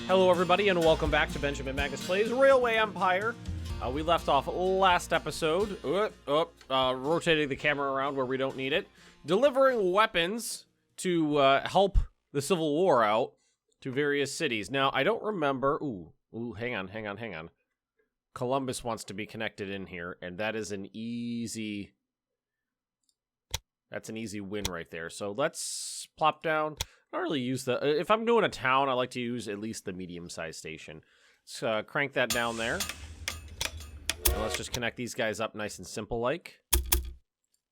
Hello, everybody, and welcome back to Benjamin Magnus Plays Railway Empire. We left off last episode, rotating the camera around where we don't need it, delivering weapons to help the Civil War out to various cities. Now, I don't remember... hang on. Columbus wants to be connected in here, and that is an easy... That's an easy win right there. So let's plop down... I don't really use the... if I'm doing a town, I like to use at least the medium-sized station. Let's crank that down there. And let's just connect these guys up nice and simple like.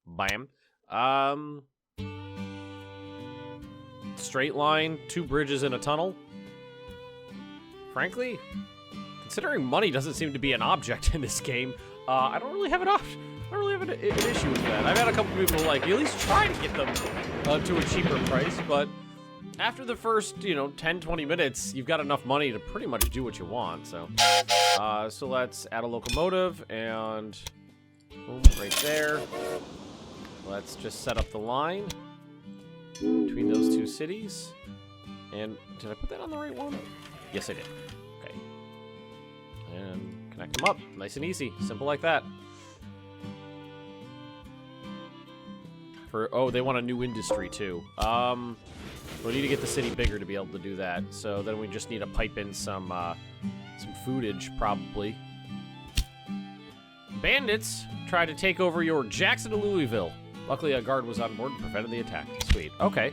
Bam. Straight line, 2 bridges and a tunnel. Frankly, considering money doesn't seem to be an object in this game, I don't really have an option. I don't really have an issue with that. I've had a couple people like, at least try to get them to a cheaper price, but... After the first, 10, 20 minutes, you've got enough money to pretty much do what you want, so. So let's add a locomotive, and boom, right there. Let's just set up the line between those 2 cities. And did I put that on the right one? Yes, I did. Okay. And connect them up. Nice and easy. Simple like that. They want a new industry, too. We need to get the city bigger to be able to do that. So then we just need to pipe in some foodage, probably. Bandits tried to take over your Jackson to Louisville. Luckily, a guard was on board and prevented the attack. Sweet. Okay.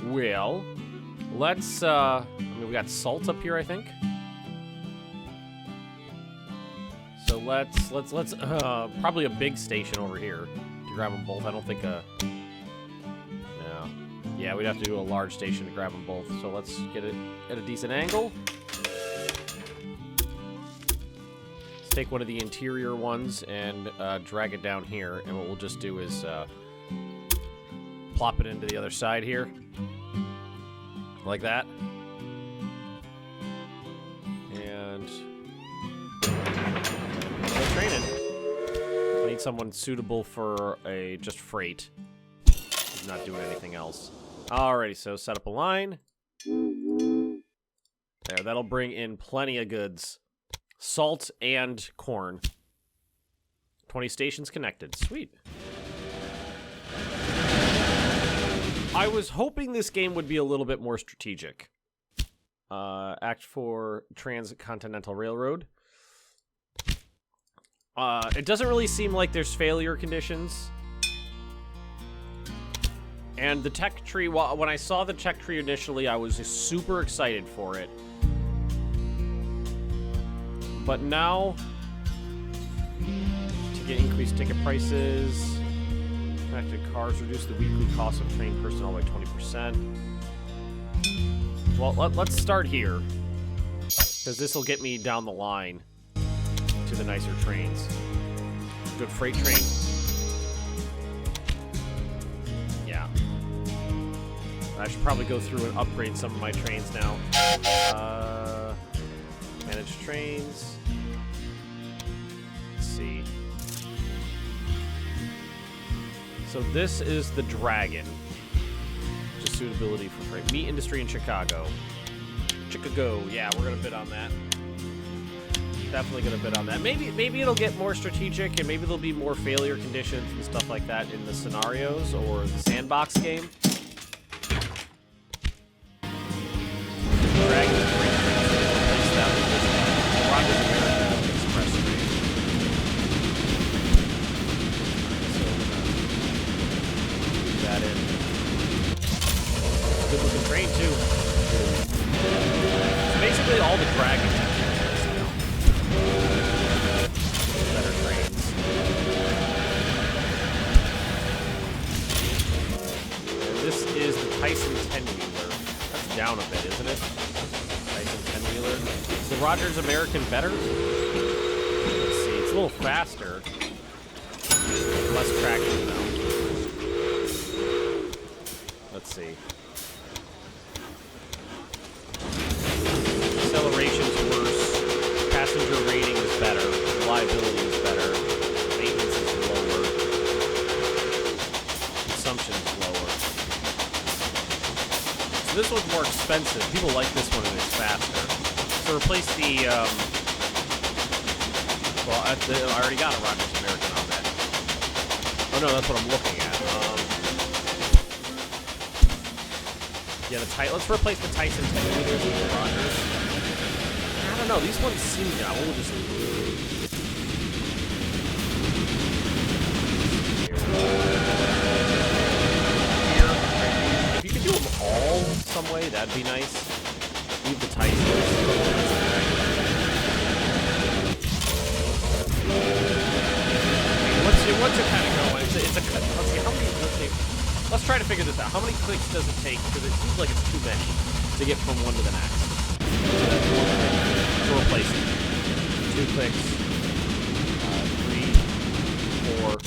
Well, let's, we got salt up here, I think. So let's probably a big station over here to grab them both. I don't think yeah, we'd have to do a large station to grab them both. So let's get it at a decent angle. Let's take one of the interior ones and drag it down here. And what we'll just do is plop it into the other side here. Like that. And no training. I need someone suitable for just freight. He's not doing anything else. Alrighty, so set up a line. There, that'll bring in plenty of goods. Salt and corn. 20 stations connected. Sweet. I was hoping this game would be a little bit more strategic. Act 4 Transcontinental Railroad. It doesn't really seem like there's failure conditions. And the tech tree, when I saw the tech tree initially, I was super excited for it. But now, to get increased ticket prices, connected cars, reduce the weekly cost of trained personnel by 20%. Well, let's start here, because this will get me down the line to the nicer trains. Good freight train. I should probably go through and upgrade some of my trains now. Manage trains. Let's see. So this is the Dragon. Just suitability for freight. Meat industry in Chicago. Chicago. Yeah, we're gonna bid on that. Definitely gonna bid on that. Maybe it'll get more strategic, and maybe there'll be more failure conditions and stuff like that in the scenarios or the sandbox game. All the dragons now. Better trains. And this is the Tyson 10-wheeler. That's down a bit, isn't it? Tyson 10-wheeler. Is the Rogers American better? Let's see. It's a little faster. Less traction though. Let's see. Acceleration's worse. Passenger rating is better. Reliability is better. Maintenance is lower. Consumption is lower. So this one's more expensive. People like this one and it's faster. to replace the, well, I already got a Rogers American on that. Oh, no, that's what I'm looking at. Yeah, let's replace the Tyson 10 meters with the Rogers. I don't know, these ones seem, yeah, we'll just... If you could do them all some way, that'd be nice. Leave the Tysons. What's it kind of going? It's a let's see, how many, let's try to figure this out. How many clicks does it take? Because it seems like it's too many to get from one to the next. To replace it. 2 clicks. 3, 4.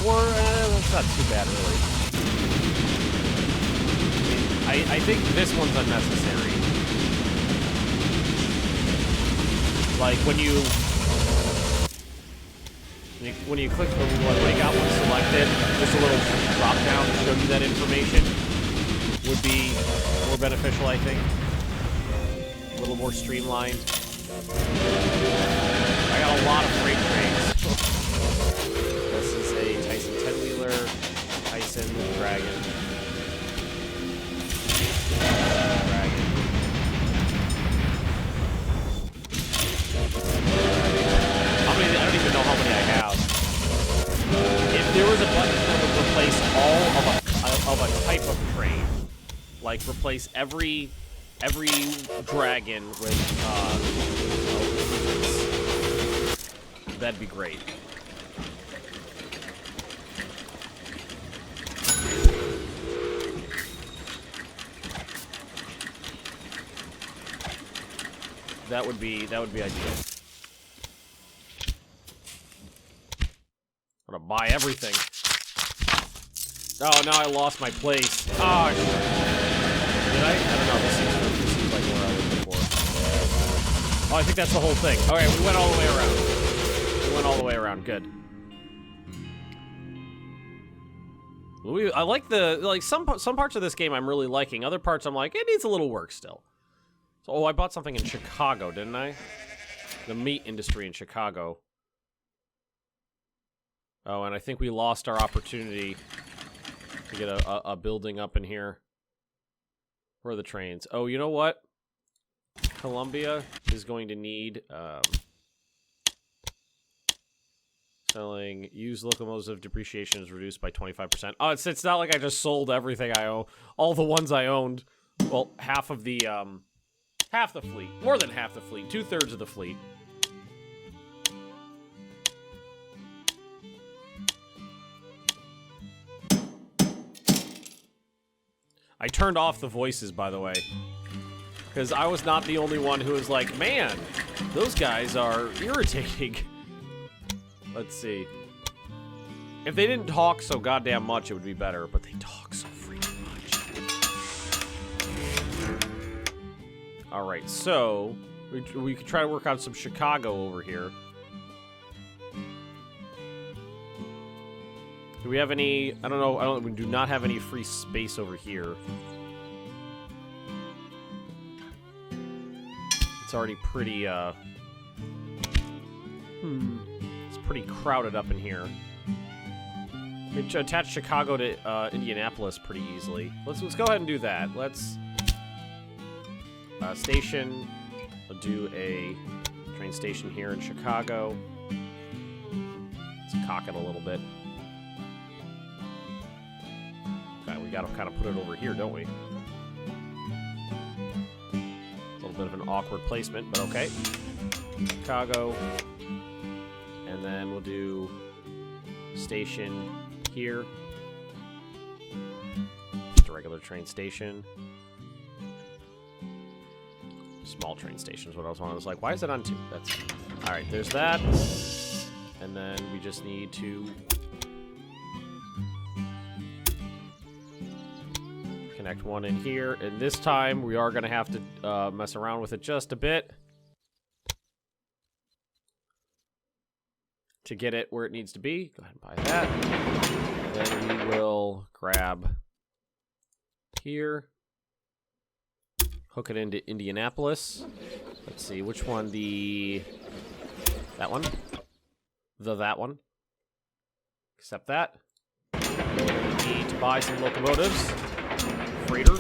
4, that's not too bad, really. I think this one's unnecessary. Like, when you click the when you got one selected, just a little drop down to show you that information would be more beneficial, I think. A little more streamlined. I got a lot of freight trains. This is a Tyson 10-wheeler, Tyson Dragon. How many? I don't even know how many I have. If there was a button that would replace all of a type of train, like replace every dragon with that'd be great. That would be ideal. I'm gonna buy everything. Oh, now I lost my place. Oh, shit. Did I? I don't know. This seems like where I was before. Oh, I think that's the whole thing. Okay, we went all the way around. We went all the way around. Good. I like some parts of this game I'm really liking. Other parts I'm like, it needs a little work still. So, oh, I bought something in Chicago, didn't I? The meat industry in Chicago. Oh, and I think we lost our opportunity to get a building up in here. Where are the trains? Oh, you know what? Columbia is going to need selling used locomotive depreciation is reduced by 25%. Oh, it's not like I just sold everything I own. All the ones I owned. Well, half the fleet. More than half the fleet. 2/3 of the fleet. I turned off the voices, by the way. Because I was not the only one who was like, man, those guys are irritating. Let's see. If they didn't talk so goddamn much, it would be better. But they talk so freaking much. Alright, so we could try to work out some Chicago over here. Do we have any... I don't know. We do not have any free space over here. It's already pretty, it's pretty crowded up in here. We can attach Chicago to Indianapolis pretty easily. Let's go ahead and do that. Let's... station. We'll do a train station here in Chicago. Let's cock it a little bit. We gotta kind of put it over here, don't we? A little bit of an awkward placement, but okay. Chicago. And then we'll do station here. Just a regular train station. Small train station is what I was wanting. I was like, why is it on 2? That's... Alright, there's that. And then we just need to... connect one in here, and this time we are going to have to mess around with it just a bit to get it where it needs to be. Go ahead and buy that. Then we will grab here. Hook it into Indianapolis. Let's see, which one? That one? That one. Accept that. Need to buy some locomotives. Freighter.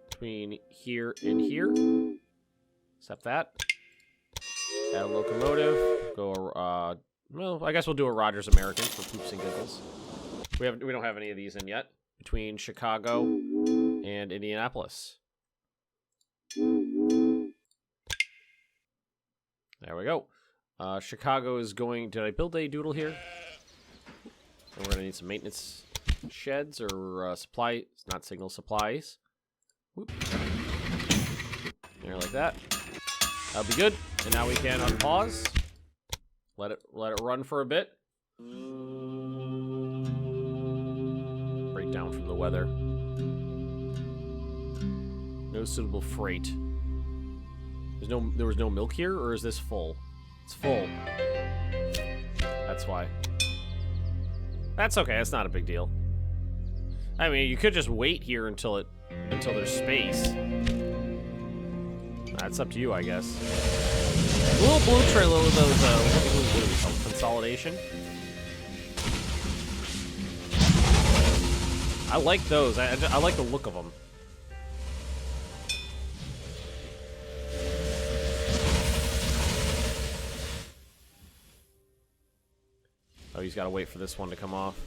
Between here and here. Accept that. Add a locomotive. Go, well, I guess we'll do a Rogers American for poops and giggles. We don't have any of these in yet. Between Chicago and Indianapolis. There we go. Chicago is going... Did I build a doodle here? And we're going to need some maintenance sheds or supply... Not signal supplies. Whoop. There, like that. That'll be good. And now we can unpause. Let it run for a bit. Breakdown from the weather. No suitable freight. There was no milk here, or is this full? It's full. That's why. That's okay. That's not a big deal. I mean, you could just wait here until there's space. That's up to you, I guess. A little blue trailer with those, what do we call them? Consolidation. I like those. I like the look of them. Oh, he's got to wait for this one to come off.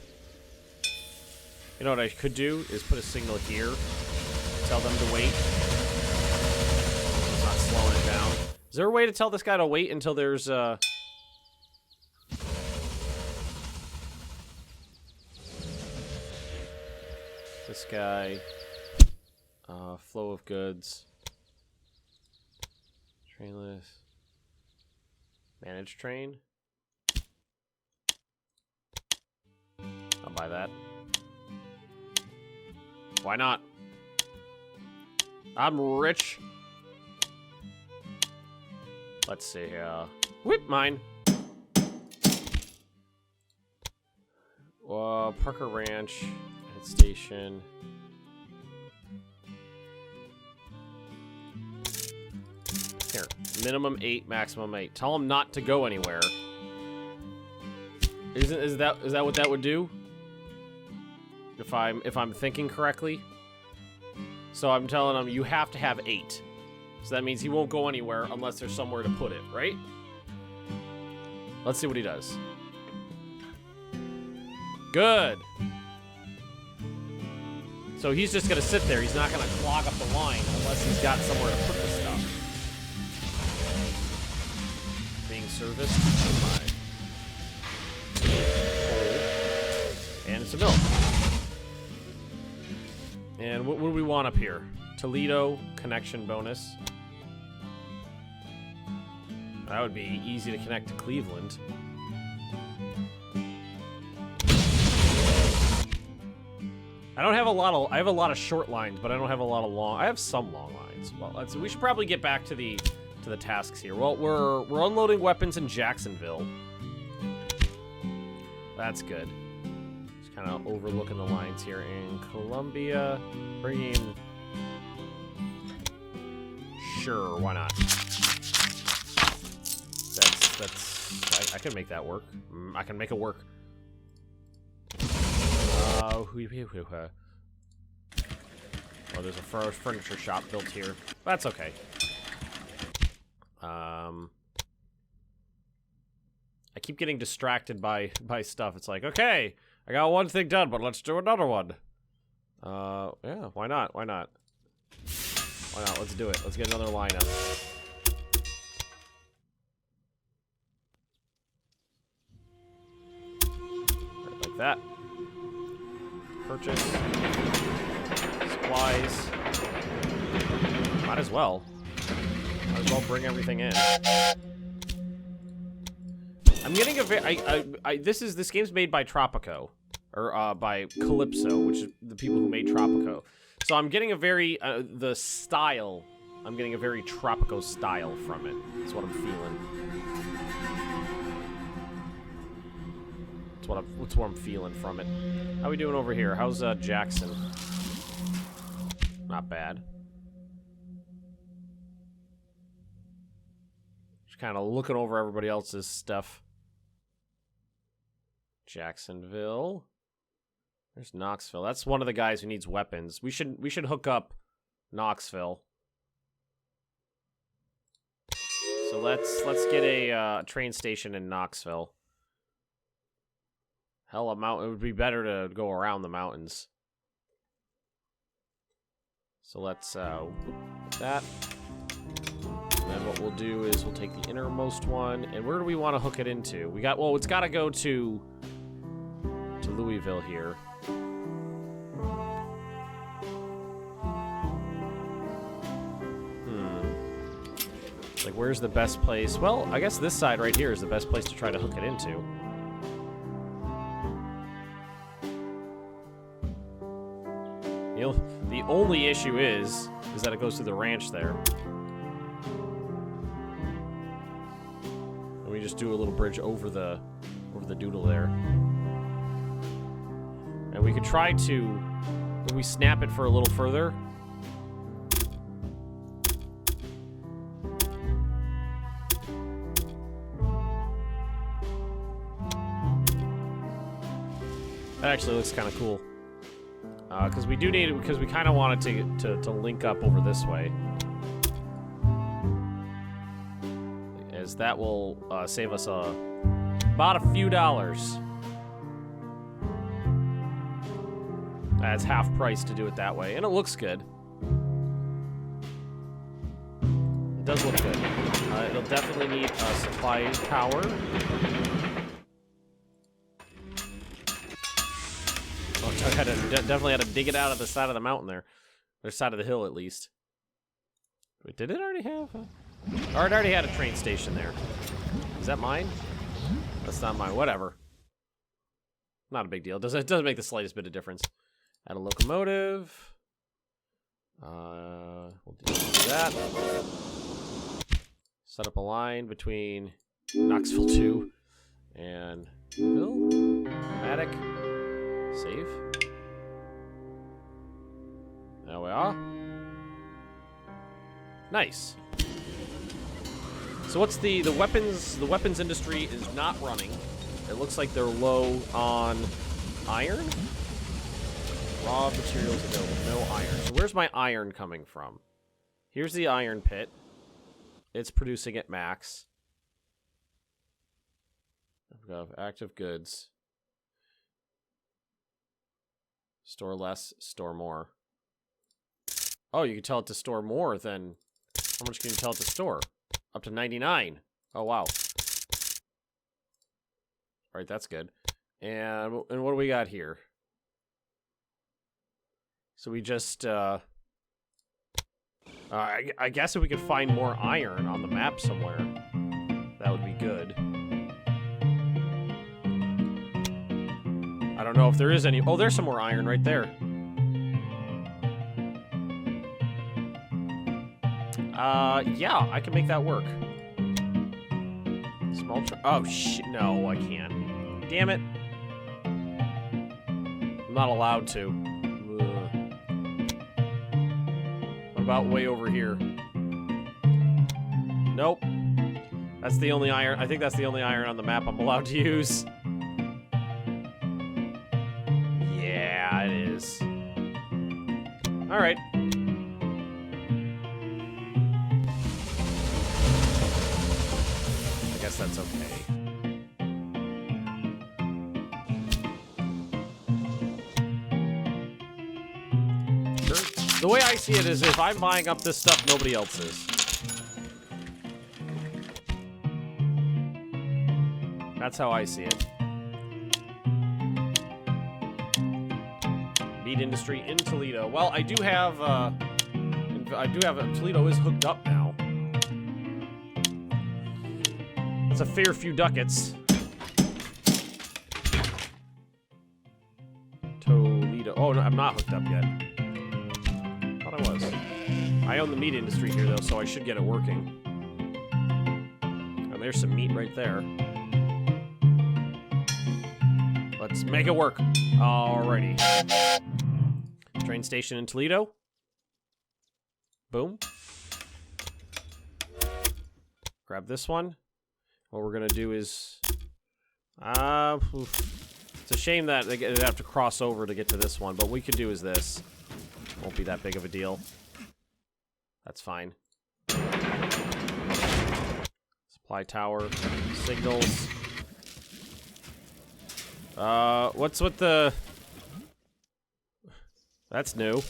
You know what I could do is put a signal here. Tell them to wait. It's not slowing it down. Is there a way to tell this guy to wait until there's this guy, flow of goods, trainless, manage train. I'll buy that. Why not? I'm rich. Let's see here. Whip mine. Parker Ranch, head station. Here, minimum 8, maximum 8. Tell them not to go anywhere. Is that what that would do? If I'm thinking correctly. So I'm telling him you have to have 8. So that means he won't go anywhere unless there's somewhere to put it, right? Let's see what he does. Good. So he's just gonna sit there. He's not gonna clog up the line unless he's got somewhere to put the stuff. Being serviced. And it's a milk. And what do we want up here? Toledo connection bonus. That would be easy to connect to Cleveland. I don't have a lot of. I have a lot of short lines, but I don't have a lot of long. I have some long lines. Well, we should probably get back to the tasks here. Well, we're unloading weapons in Jacksonville. That's good. Just kind of overlooking the lines here in Columbia. Bringing. Sure, why not? I can make that work. I can make it work. Oh, there's a furniture shop built here. That's okay. I keep getting distracted by stuff. It's like, okay, I got one thing done, but let's do another one. Yeah, why not? Why not? Why not? Let's do it. Let's get another lineup. Right, like that. Purchase. Supplies. Might as well. Might as well bring everything in. I'm getting a very... This game's made by Tropico. Or, by Kaylpso, which is the people who made Tropico. So I'm getting a very... the style... I'm getting a very Tropico style from it. That's what I'm feeling. That's what I'm feeling from it. How we doing over here? How's Jackson? Not bad. Just kind of looking over everybody else's stuff. Jacksonville. There's Knoxville. That's one of the guys who needs weapons. We should hook up Knoxville. So let's get a train station in Knoxville. Hell, a mountain. It would be better to go around the mountains. So let's that. And then what we'll do is we'll take the innermost one. And where do we want to hook it into? We got, well, it's got to go to Louisville here. Like, where's the best place? Well, I guess this side right here is the best place to try to hook it into. The only issue is that it goes through the ranch there. And we just do a little bridge over the doodle there. And we could try to, if we snap it for a little further. That actually looks kind of cool. Because we do need it, because we kind of want it to link up over this way. As that will save us about a few dollars. That's half price to do it that way, and it looks good. It does look good. It'll definitely need supply power. I definitely had to dig it out of the side of the mountain there. Or side of the hill, at least. Wait, did it already have a... Oh, it already had a train station there. Is that mine? That's not mine. Whatever. Not a big deal. It doesn't make the slightest bit of difference. Add a locomotive. We'll do that. Set up a line between Knoxville 2 and Bill. Matic. Save. There we are. Nice. So what's the weapons? The weapons industry is not running. It looks like they're low on iron. Raw materials available. No iron. So where's my iron coming from? Here's the iron pit. It's producing at max. I've got active goods. Store less, store more. Oh, you can tell it to store more than... How much can you tell it to store? Up to 99. Oh, wow. Alright, that's good. And what do we got here? So we just... I guess if we could find more iron on the map somewhere, that would be good. I don't know if there is any... Oh, there's some more iron right there. Yeah, I can make that work. Small oh, shit. No, I can't. Damn it. I'm not allowed to. Ugh. What about way over here? Nope. That's the only iron. I think that's the only iron on the map I'm allowed to use. Yeah, it is. All right. I guess that's okay. Sure. The way I see it is if I'm buying up this stuff, nobody else is. That's how I see it. Meat industry in Toledo. Well, I do have Toledo is hooked up now. It's a fair few ducats. Toledo. Oh, no, I'm not hooked up yet. Thought I was. I own the meat industry here, though, so I should get it working. And there's some meat right there. Let's make it work. Alrighty. Train station in Toledo. Boom. Grab this one. What we're gonna do is, it's a shame that they have to cross over to get to this one, but what we could do is this. Won't be that big of a deal. That's fine. Supply tower, signals. What's with the... That's new.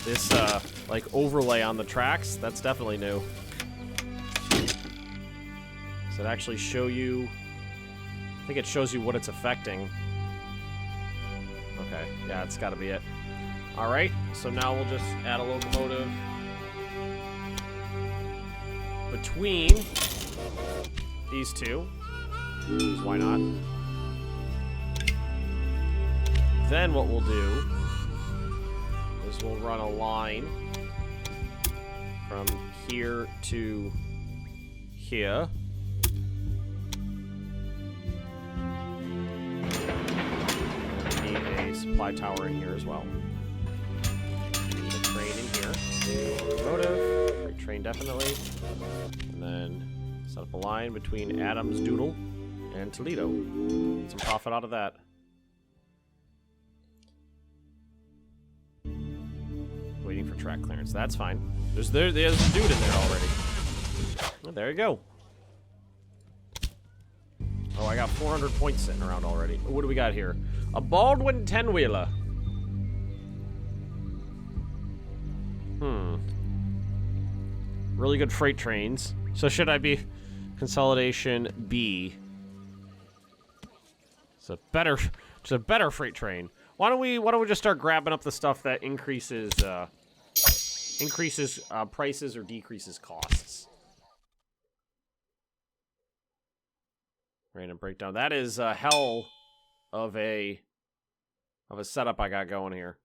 This, like, overlay on the tracks, that's definitely new. Does it actually show you... I think it shows you what it's affecting. Okay, yeah, it's gotta be it. Alright, so now we'll just add a locomotive between these two. Why not? Then what we'll do is we'll run a line from here to here. We need a supply tower in here as well. We need a train in here. Locomotive, freight train definitely. And then set up a line between Adams Doodle and Toledo. Get some profit out of that. Waiting for track clearance. That's fine. There's a dude in there already. Oh, there you go. Oh, I got 400 points sitting around already. What do we got here? A Baldwin 10-wheeler. Really good freight trains. So should I be consolidation B? It's a better freight train. Why don't we just start grabbing up the stuff that increases prices or decreases costs? Random breakdown. That is a hell of a setup I got going here.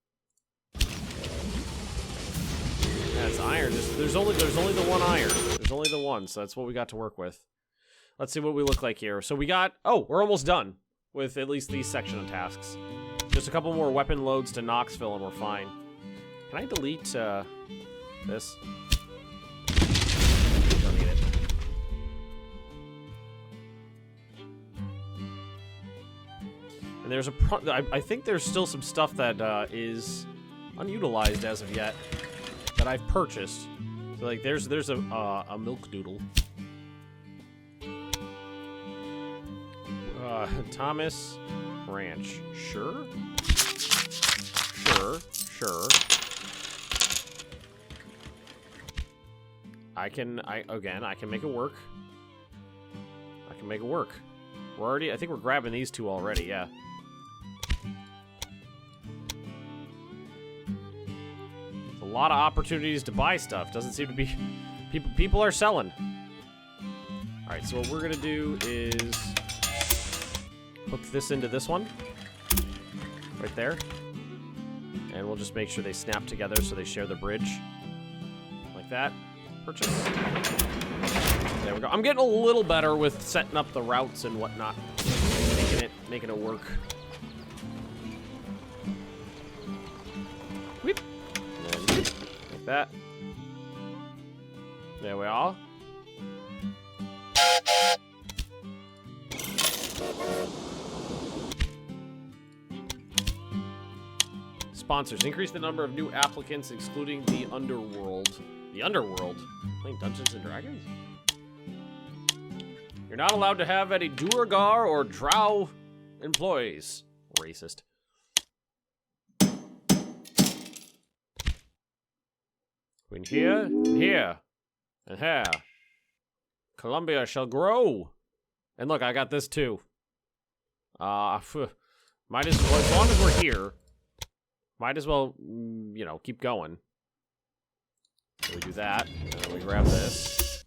Yeah, it's iron. There's only the one iron. There's only the one, so that's what we got to work with. Let's see what we look like here. So we got... Oh, we're almost done with at least these section of tasks. Just a couple more weapon loads to Knoxville and we're fine. Can I delete this? Don't need it. And there's I think there's still some stuff that is unutilized as of yet that I've purchased. So like there's a milk doodle. Thomas Ranch. Sure. I can make it work. I think we're grabbing these two already, yeah. A lot of opportunities to buy stuff. Doesn't seem to be... People are selling. Alright, so what we're gonna do is... hook this into this one. Right there. And we'll just make sure they snap together so they share the bridge. Like that. Purchase. There we go. I'm getting a little better with setting up the routes and whatnot. Making it work. Whip. And whip. Like that. There we are. Sponsors. Increase the number of new applicants, excluding the Underworld. The Underworld? Playing Dungeons and Dragons? You're not allowed to have any Duergar or Drow employees. Racist. Between here, and here, and here. Columbia shall grow. And look, I got this too. Might as well, as long as we're here, might as well, you know, keep going. So we do that, and then we grab this.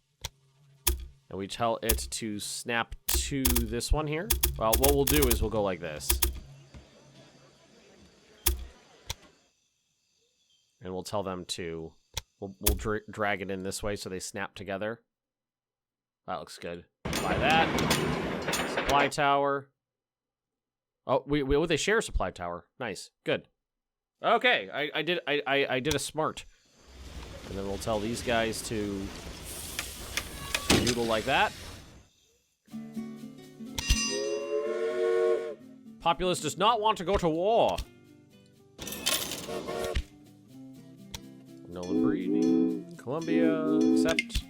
And we tell it to snap to this one here. Well, what we'll do is we'll go like this. And we'll tell them to, we'll drag it in this way so they snap together. That looks good. Buy that. Supply tower. Oh, they share a supply tower. Nice. Good. Okay, I did a smart. And then we'll tell these guys to doodle like that. Populace does not want to go to war. Nolan breeding, Columbia, accept.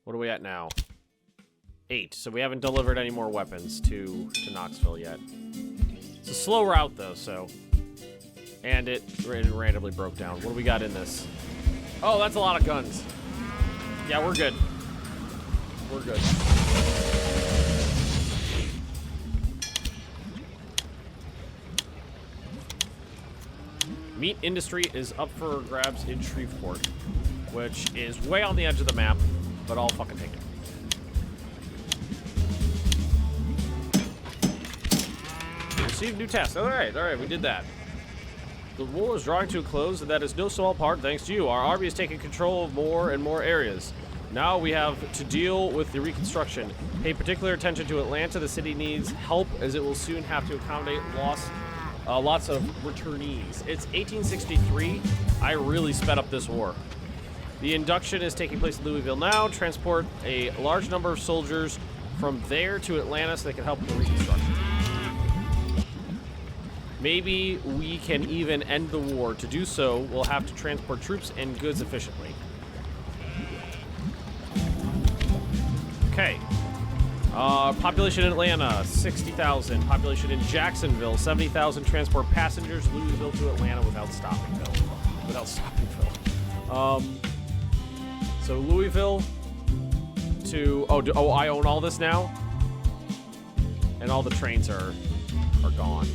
What are we at now? 8. So we haven't delivered any more weapons to Knoxville yet. It's a slow route though, so. And it randomly broke down. What do we got in this? Oh, that's a lot of guns. Yeah, we're good. We're good. Meat industry is up for grabs in Shreveport, which is way on the edge of the map, but I'll fucking take it. Receive new task. All right, we did that. The war is drawing to a close, and that is no small part thanks to you. Our army is taking control of more and more areas. Now we have to deal with the reconstruction. Pay particular attention to Atlanta. The city needs help, as it will soon have to accommodate lots of returnees. It's 1863. I really sped up this war. The induction is taking place in Louisville now. Transport a large number of soldiers from there to Atlanta so they can help with the reconstruction. Maybe we can even end the war. To do so, we'll have to transport troops and goods efficiently. Okay. Population in Atlanta, 60,000. Population in Jacksonville, 70,000. Transport passengers, Louisville to Atlanta without stopping, though. So Louisville to... Oh, I own all this now? And all the trains are gone.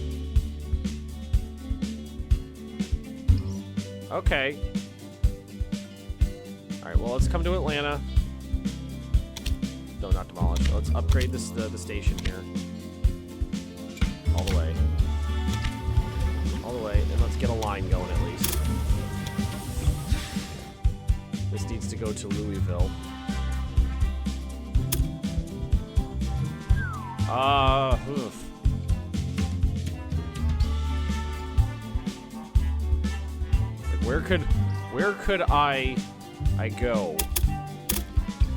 Okay. Alright, well, let's come to Atlanta. No, not demolish. Let's upgrade the station here. All the way. All the way, and let's get a line going at least. This needs to go to Louisville. Oof. Like, where could I go?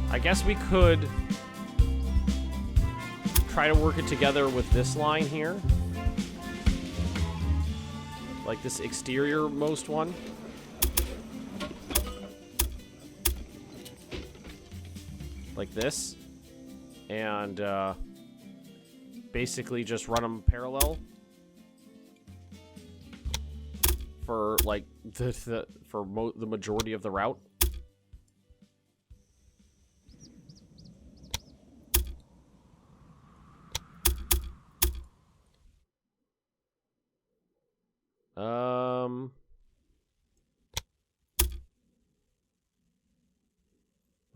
I guess we could try to work it together with this line here. Like this exterior most one. Like this. And basically just run them parallel. For like the majority of the route.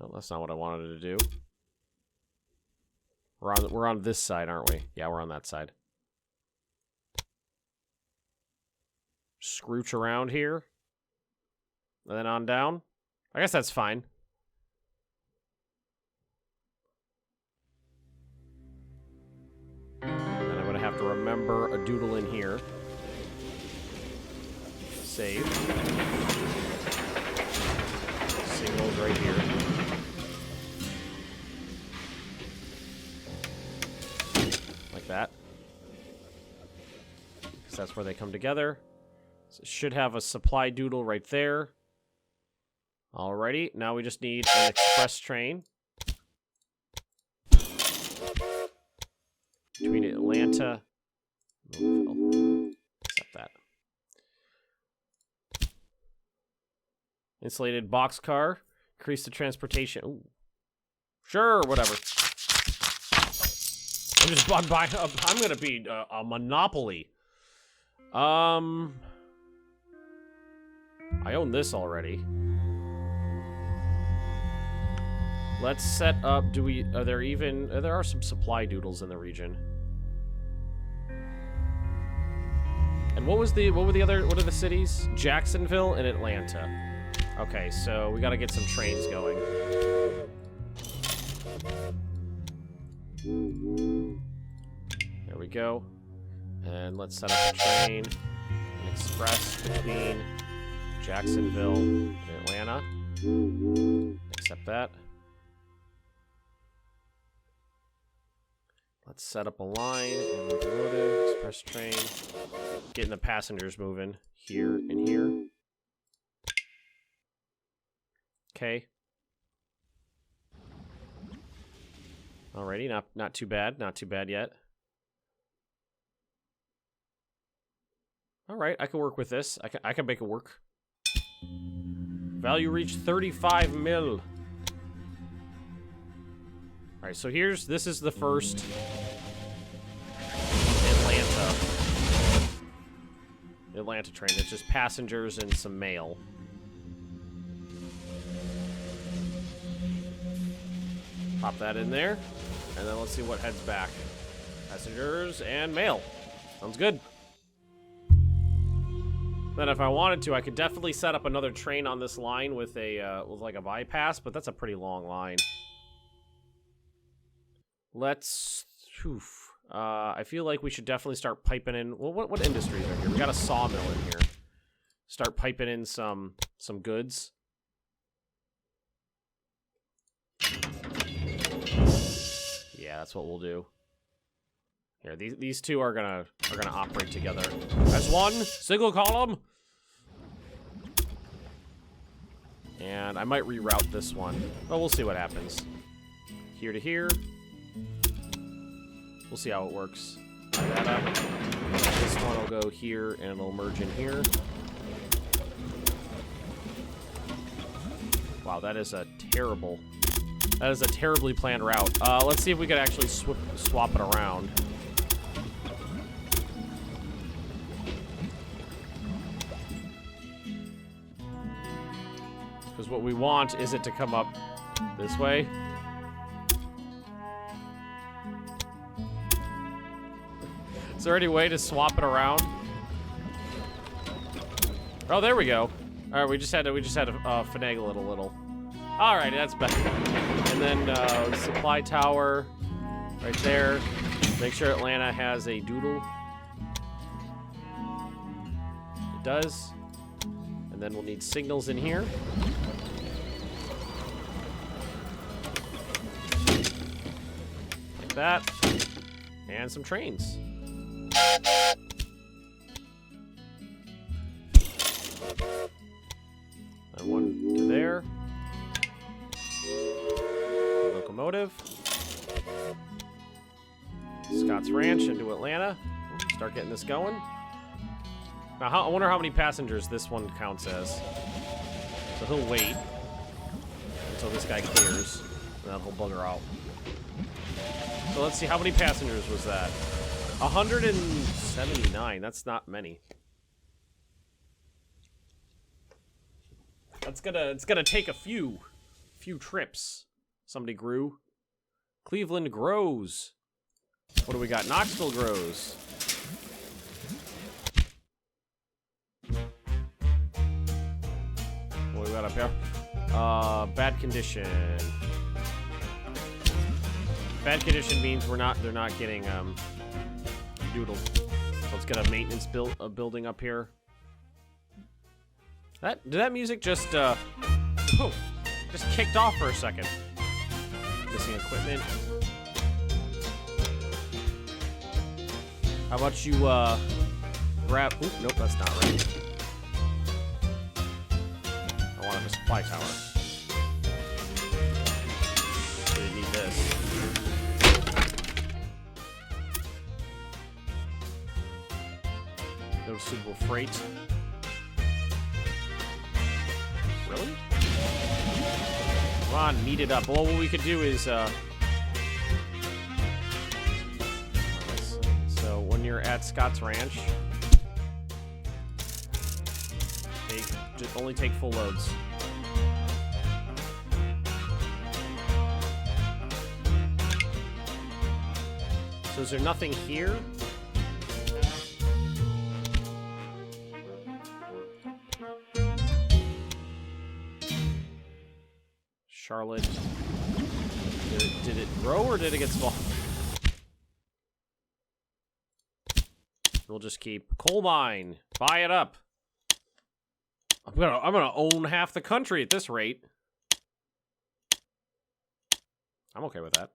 No, that's not what I wanted to do. We're on this side, aren't we? Yeah, we're on that side. Scrooch around here. And then on down. I guess that's fine. And I'm going to have to remember a doodle in here. Save. Signals right here. Like that. Because that's where they come together. So it should have a supply doodle right there. Alrighty, now we just need an express train. Between Atlanta and Louisville. Accept that. Insulated boxcar. Increase the transportation. Ooh. Sure, whatever. I'm gonna be a monopoly. I own this already. Let's set up. There are some supply doodles in the region. And what are the cities? Jacksonville and Atlanta. Okay, so we gotta get some trains going. There we go. And let's set up a train. express between Jacksonville and Atlanta. Accept that. Let's set up a line in locomotive, express train. Getting the passengers moving here and here. Okay. Alrighty, not too bad. Not too bad yet. Alright, I can work with this. I can make it work. Value reached 35 mil. Alright, so this is the first Atlanta train. It's just passengers and some mail. Pop that in there, and then let's see what heads back. Passengers and mail. Sounds good. Then if I wanted to, I could definitely set up another train on this line with like a bypass, but that's a pretty long line. Let's... I feel like we should definitely start piping in... Well, what industries are here? We got a sawmill in here. Start piping in some goods. Yeah, that's what we'll do. Here, these two are gonna operate together as one single column. And I might reroute this one, but we'll see what happens. Here to here. We'll see how it works. Tie that up. This one will go here, and it'll merge in here. Wow, that is a terribly planned route. Let's see if we could actually swap it around. Because what we want is it to come up this way. Is there any way to swap it around? Oh, there we go. All right, we just had to finagle it a little. All right, that's better. And then supply tower right there. Make sure Atlanta has a doodle. It does. And then we'll need signals in here. Like that. And some trains. And one to there. Locomotive. Scott's Ranch into Atlanta. Start getting this going. Now, I wonder how many passengers this one counts as. So he'll wait until this guy clears, and then he'll bugger out. So let's see, how many passengers was that? 179. That's not many. It's gonna take a few trips. Somebody grew. Cleveland grows. What do we got? Knoxville grows. What do we got up here? Bad condition. Bad condition means they're not getting doodled. So let's get a maintenance building up here. Did that music just kicked off for a second? Missing equipment. How about you grab? Oop, nope, that's not right. I want a supply tower. Really need this. No suitable freight. Really? Come on, meet it up. Well, what we could do is, so when you're at Scott's Ranch, just only take full loads. So is there nothing here? Charlotte. Did it grow or did it get small? We'll just keep coal mine. Buy it up. I'm gonna own half the country at this rate. I'm okay with that.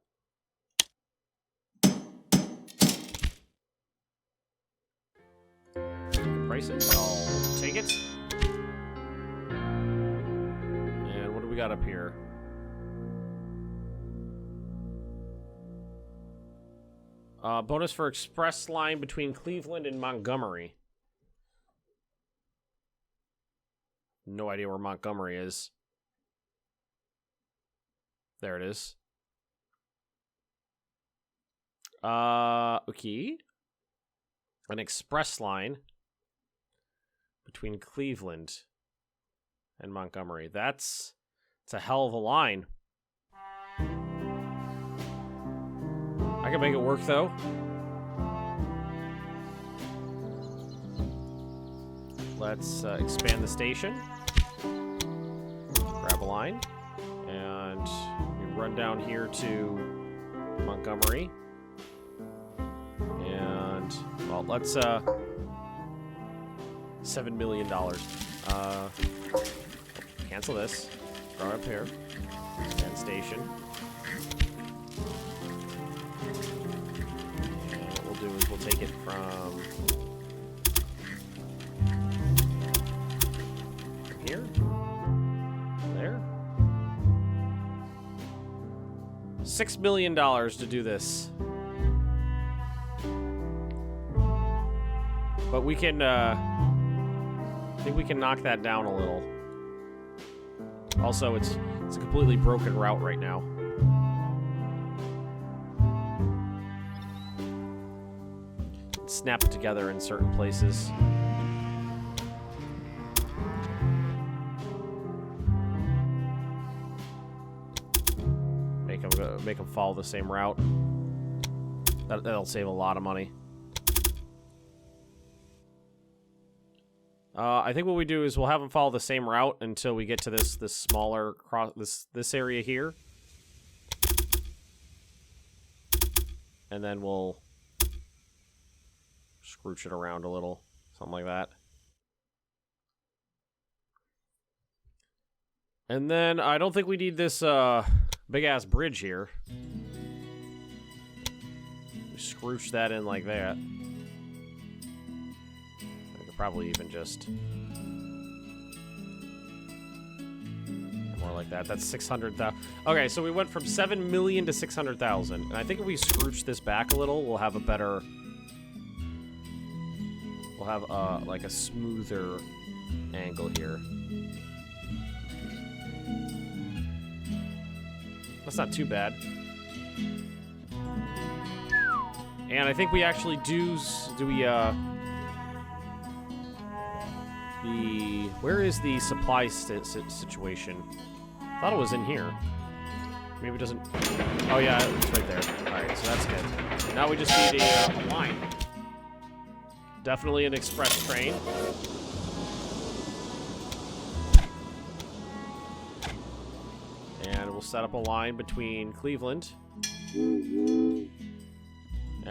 Price it. I'll take it. And what do we got up here? Bonus for express line between Cleveland and Montgomery. No idea where Montgomery is. There it is. Okay. An express line between Cleveland and Montgomery. It's a hell of a line. I can make it work, though. Let's expand the station. Grab a line. And we run down here to Montgomery. And, well, let's, $7 million. Cancel this. Go up here. Expand station. And what we'll do is we'll take it from here. There. $6 million to do this. But we can, I think we can knock that down a little. Also, it's a completely broken route right now. Snap it together in certain places. Make them follow the same route. That'll save a lot of money. I think what we do is we'll have them follow the same route until we get to this smaller this area here, and then we'll scrooch it around a little, something like that. And then I don't think we need this big ass bridge here. We scrooch that in like that. Probably even just more like that. That's 600,000. Okay, so we went from 7 million to 600,000, and I think if we scrooch this back a little, we'll have a better. We'll have like a smoother angle here. That's not too bad. And I think we actually do we where is the supply situation? I thought it was in here. Maybe it doesn't. Oh yeah, it's right there. All right, so that's good. Now we just need a line. Definitely an express train. And we'll set up a line between Cleveland and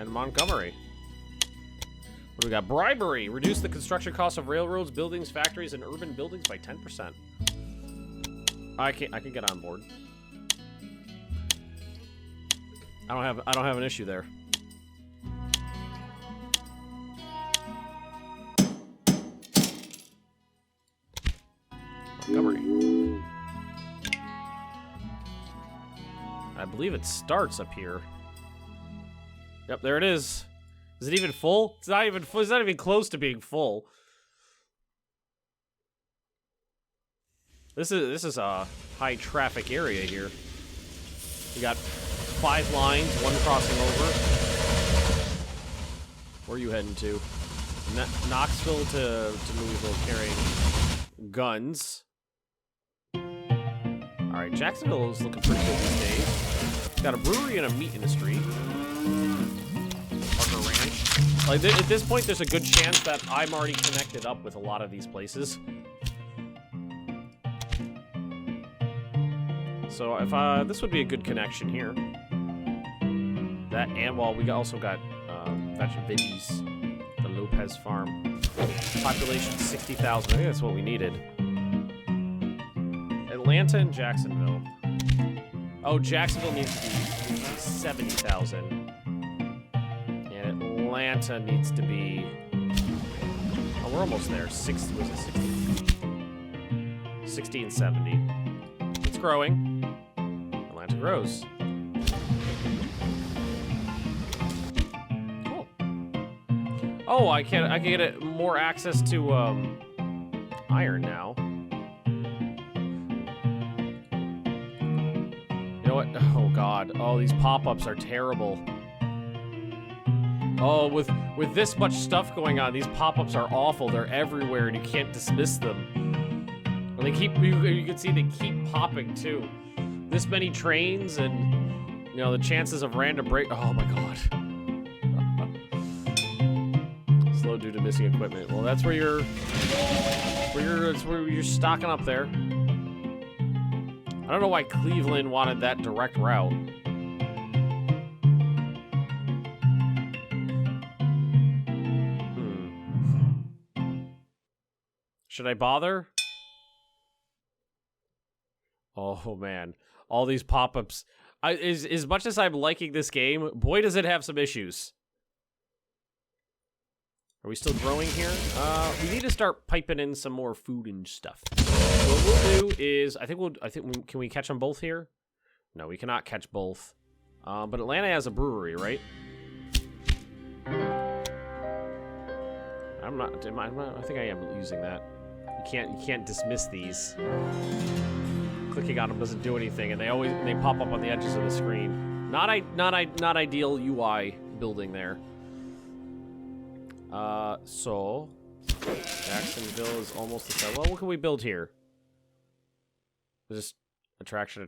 Montgomery. What do we got? Bribery. Reduce the construction costs of railroads, buildings, factories, and urban buildings by 10%. I can get on board. I don't have an issue there. Montgomery. I believe it starts up here. Yep, there it is. Is it even full? It's not even full. It's not even close to being full. This is a high traffic area here. We got 5 lines, 1 crossing over. Where are you heading to? Knoxville to Louisville carrying guns. All right, Jacksonville is looking pretty good these days. Got a brewery and a meat industry. Parker Ranch. Like at this point, there's a good chance that I'm already connected up with a lot of these places. So if this would be a good connection here. That and well, we also got veggies, the low Pez farm. Population 60,000. I think that's what we needed. Atlanta and Jacksonville. Oh, Jacksonville needs to be 70,000. And Atlanta needs to be... Oh, we're almost there. 60, was it 60? 60 and 70. It's growing. Atlanta grows. Cool. Oh, I can get more access to iron now. You know what? Oh god. Oh, these pop-ups are terrible. Oh, with this much stuff going on, these pop-ups are awful. They're everywhere, and you can't dismiss them. And they keep, you can see they keep popping, too. This many trains, and, you know, the chances of random break... Oh, my god. Slow due to missing equipment. Well, that's where that's where you're stocking up there. I don't know why Cleveland wanted that direct route. Should I bother? Oh, man. All these pop-ups. As much as I'm liking this game, boy, does it have some issues. Are we still growing here? We need to start piping in some more food and stuff. So what we'll do is, can we catch them both here? No, we cannot catch both. But Atlanta has a brewery, right? I think I am using that. You can't dismiss these. Clicking on them doesn't do anything, and they pop up on the edges of the screen. Not ideal UI building there. So Jacksonville is almost the same. Well, what can we build here? Just attraction.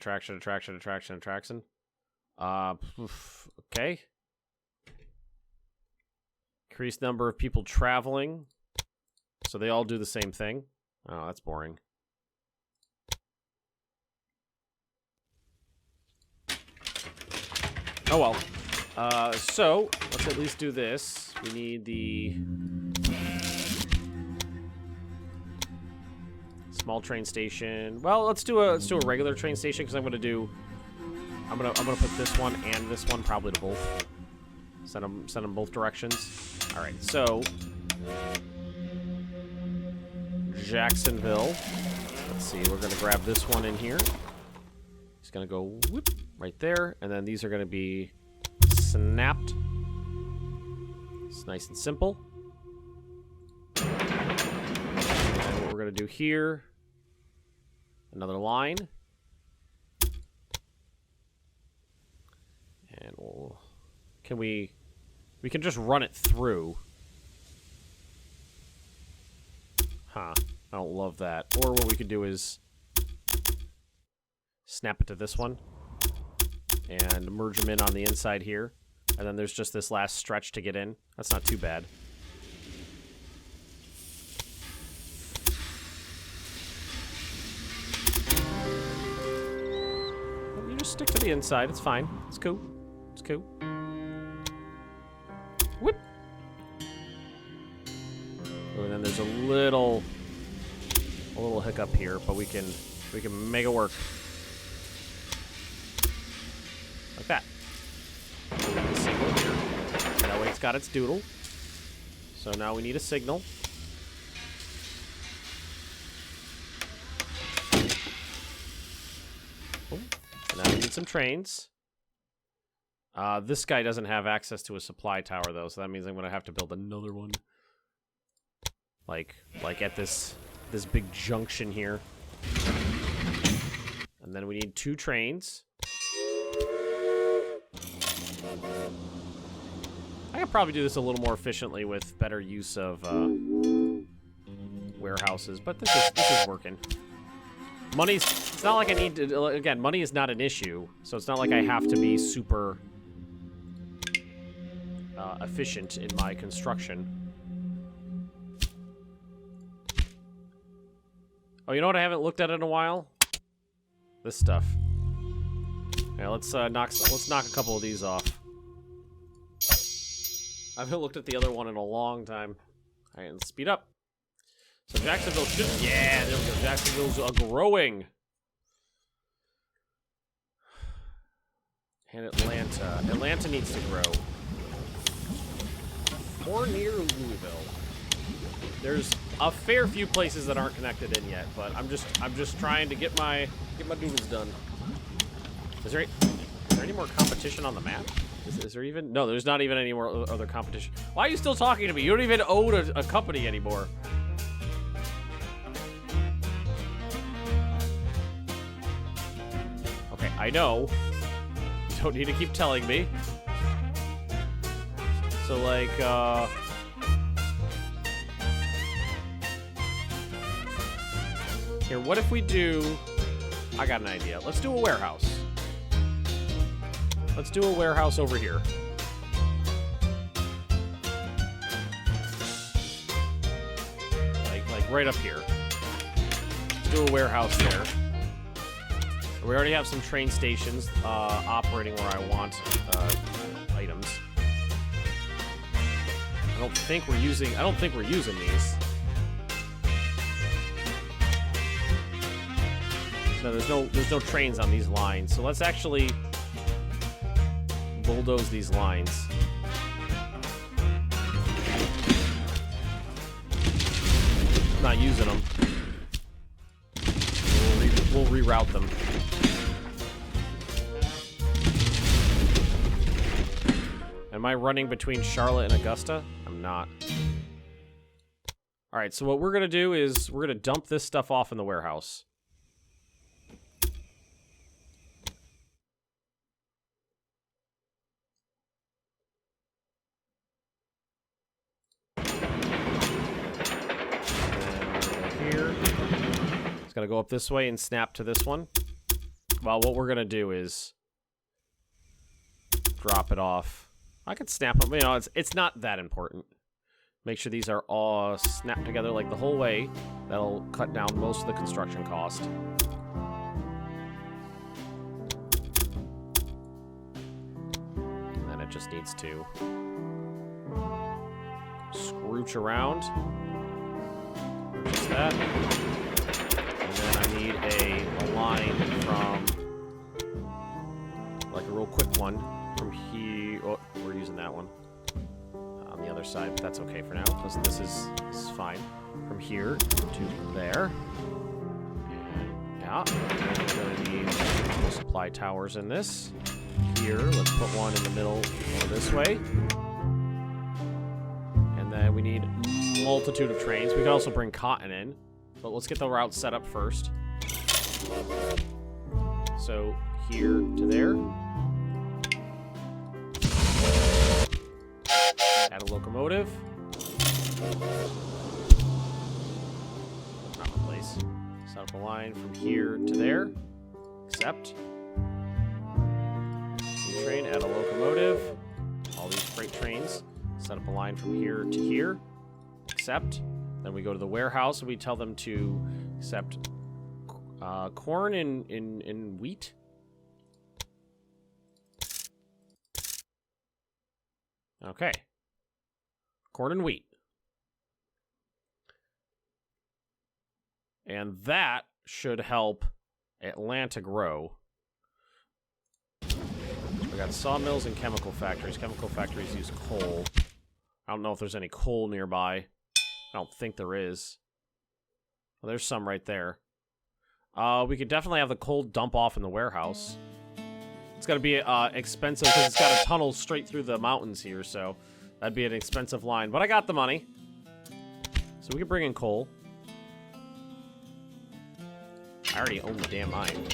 Okay. Increased number of people traveling, so they all do the same thing. Oh, that's boring. Oh well. So let's at least do this. We need the small train station. Well, let's do a regular train station because I'm gonna put this one and this one probably to both. Send them both directions. All right. So Jacksonville. Let's see. We're gonna grab this one in here. It's gonna go whoop right there, and then these are gonna be snapped. It's nice and simple. And what we're gonna do here, another line, and we can just run it through. Huh? I don't love that. Or what we could do is snap it to this one and merge them in on the inside here. And then there's just this last stretch to get in. That's not too bad. You just stick to the inside. It's fine. It's cool. It's cool. Whip. Oh, and then there's a little hiccup here, but we can make it work. Like that. A signal here. That way it's got its doodle. So now we need a signal. Oh, and now we need some trains. This guy doesn't have access to a supply tower though, so that means I'm gonna have to build another one. Like at this big junction here. And then we need 2 trains. I could probably do this a little more efficiently with better use of warehouses, but this is working. It's not like I need to, again, money is not an issue, so it's not like I have to be super efficient in my construction. Oh, you know what I haven't looked at in a while? This stuff. Yeah, let's knock a couple of these off. I haven't looked at the other one in a long time. All right, let's speed up. So Jacksonville should... Yeah, there we go. Jacksonville's growing. And Atlanta. Atlanta needs to grow. Or near Louisville. There's a fair few places that aren't connected in yet, but I'm just trying to get my doodles done. Is there any more competition on the map? Is there even? No, there's not even any more other competition. Why are you still talking to me? You don't even own a company anymore. Okay, I know. You don't need to keep telling me. So, like, here, what if we do... I got an idea. Let's do a warehouse. Let's do a warehouse over here. Like right up here. Let's do a warehouse there. We already have some train stations operating where I want items. I don't think we're using these. No, there's no trains on these lines. So let's actually bulldoze these lines. Not using them. We'll reroute them. Am I running between Charlotte and Augusta? I'm not. All right, so what we're gonna do is we're gonna dump this stuff off in the warehouse. Gonna go up this way and snap to this one. Well, what we're gonna do is drop it off. I could snap them, you know, it's not that important. Make sure these are all snapped together like the whole way. That'll cut down most of the construction cost. And then it just needs to scrooch around. Just that. And I need a line from, like a real quick one, from here. Oh, we're using that one on the other side, but that's okay for now, because this is fine. From here to there. And yeah, we're going to need multiple supply towers in this. Here, let's put one in the middle over this way. And then we need a multitude of trains. We could also bring cotton in. But let's get the route set up first. So, here to there. Add a locomotive. Not replace. Set up a line from here to there. Accept. New train, add a locomotive. All these freight trains. Set up a line from here to here. Accept. Then we go to the warehouse and we tell them to accept corn and wheat. Okay. Corn and wheat. And that should help Atlanta grow. We got sawmills and chemical factories. Chemical factories use coal. I don't know if there's any coal nearby. I don't think there is. Well, there's some right there. We could definitely have the coal dump off in the warehouse. It's going to be expensive because it's got a tunnel straight through the mountains here, so that'd be an expensive line. But I got the money. So we could bring in coal. I already own the damn mine.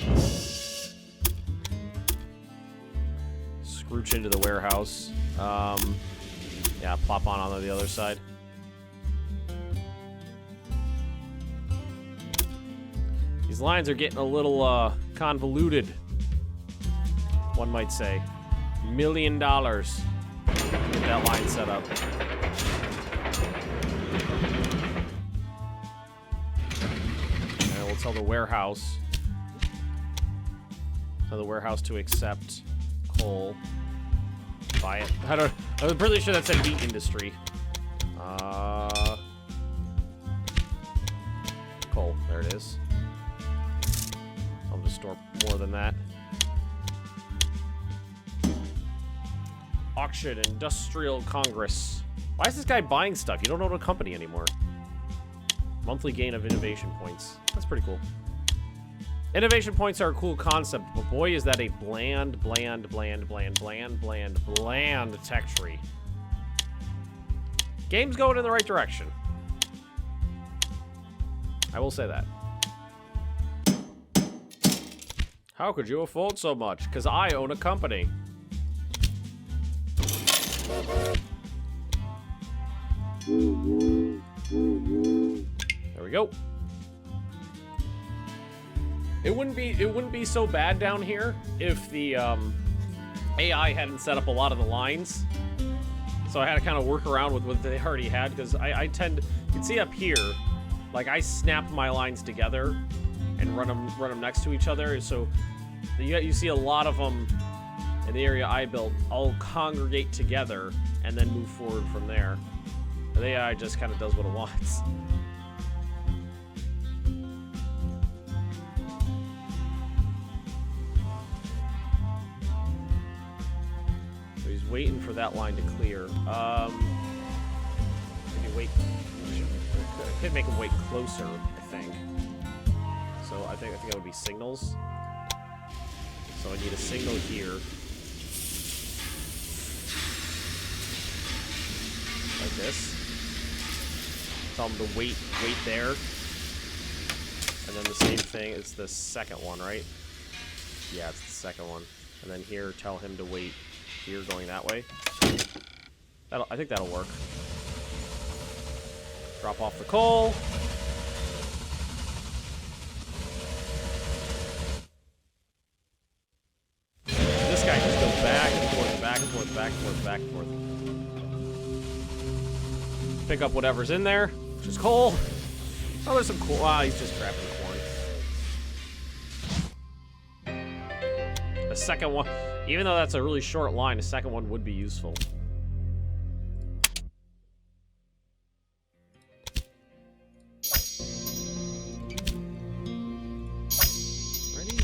Scrooch into the warehouse. Yeah, plop on the other side. These lines are getting a little convoluted, one might say. $1 million to get that line set up. And we'll tell the warehouse to accept coal. Buy it. I'm pretty sure that said meat industry. coal. There it is. I'll just store more than that. Auction, Industrial Congress. Why is this guy buying stuff? You don't own a company anymore. Monthly gain of innovation points. That's pretty cool. Innovation points are a cool concept, but boy, is that a bland tech tree. Game's going in the right direction. I will say that. How could you afford so much? Because I own a company. There we go. It wouldn't be so bad down here if the AI hadn't set up a lot of the lines. So I had to kind of work around with what they already had, because I tend to, you can see up here, like I snap my lines together and run them next to each other. So you see a lot of them in the area I built all congregate together and then move forward from there. The AI just kind of does what it wants. So he's waiting for that line to clear. Maybe wait. I could make him wait closer, I think. So I think that would be signals. So I need a signal here. Like this. Tell him to wait there. And then the same thing, it's the second one, right? Yeah, it's the second one. And then here, tell him to wait here, going that way. I think that'll work. Drop off the coal. This guy just goes back and forth, back and forth, back and forth, back and forth. Pick up whatever's in there, which is coal. Oh, there's some coal. Ah, he's just trapping corn. The second one, even though that's a really short line, the second one would be useful. Ready?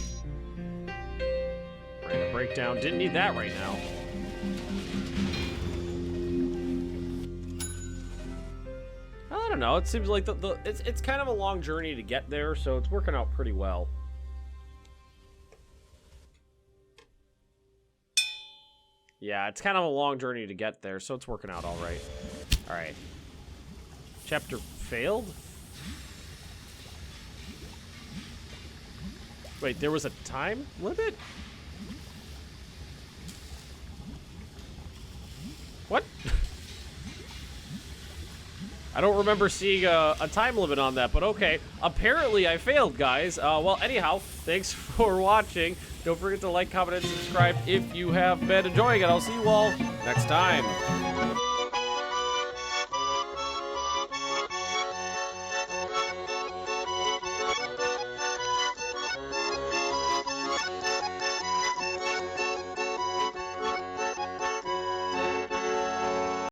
Random breakdown. Didn't need that right now. I don't know. It seems like it's kind of a long journey to get there, so it's working out pretty well. Yeah, it's kind of a long journey to get there, so it's working out all right. All right. Chapter failed? Wait, there was a time limit? What? I don't remember seeing a time limit on that, but okay. Apparently, I failed, guys. Well, anyhow, thanks for watching. Don't forget to like, comment, and subscribe if you have been enjoying it. I'll see you all next time.